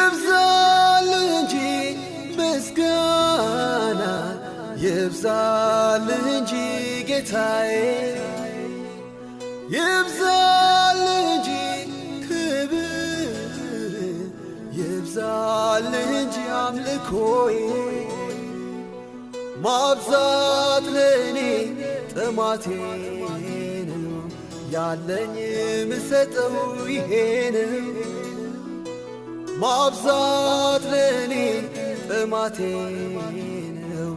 ይብዛል እንጂ ምስጋና ይብዛል እንጂ ጌታዬ ይብዛል እንጂ ክብር ይብዛል እንጂ አምልኮዬ ማብዛት ለኔ ጥማቴ ነው ያለኝ ምሰጠው ይሄ ነው ማብዛት ለኔ ጥማቴ ነው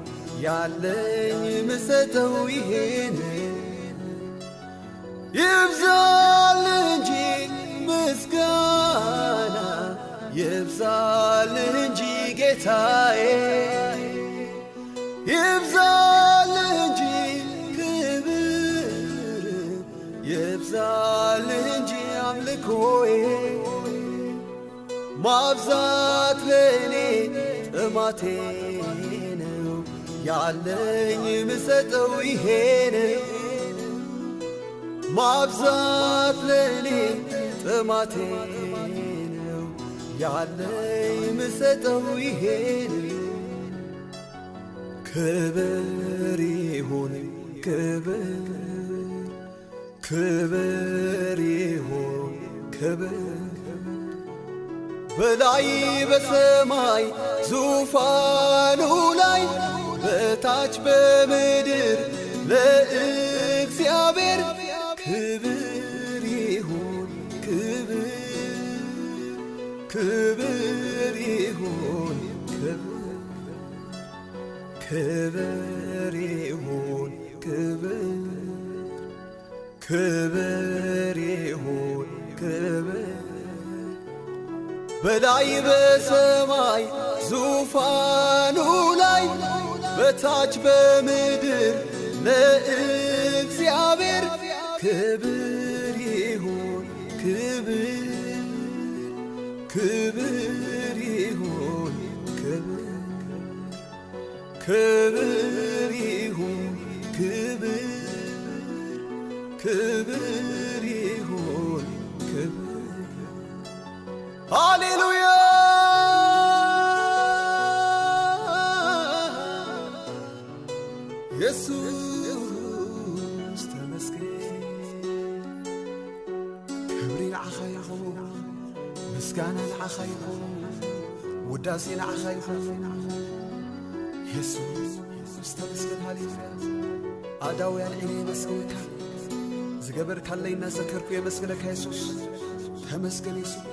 ያለኝ ምሰጠው ይሄ ነው ይብዛል እንጂ ምስጋና ይብዛል እንጂ ጌታዬ ይብዛል እንጂ ክብር ይብዛል እንጂ አምልኮዬ ማብዛት ለኔ ጥማቴ ነው ያለኝ ምሰጠው ይሄ ነው ማብዛት ለኔ ጥማቴ ነው ያለኝ ምሰጠው ይሄ ነው ክብር ይሁን ክብር ክብር ይሁን ክብር በላይ በሰማይ ዙፋኑ ላይ በታች በምድር ለእግዚአብሔር ክብር ይሁን ክብር ክብር ይሁን ክብር ክብር ይሁን ክብር ክብር ይሁን ክብር በላይ በሰማይ ዙፋኑ ላይ በታች በምድር ለእግዚአብሔር ክብር ይሁን ክብር ክብር ይሁን ክብር ክብር ይሁን ክብር ክብር ይሁን ክብር ሃሌሉያ ኢየሱስ ተመስገን ክብሪ ንዓኻ ይኹን ምስጋና ንዓኻ ይኹን ውዳሴ ንዓኻ ይኹን ኢየሱስ ተመስገን ሃሌሉያ ኣዳውያን ዒነ የመስግነካ ዝገበርካለይና ዘከርኩ የመስግነካ ኢየሱስ ተመስገን ኢየሱስ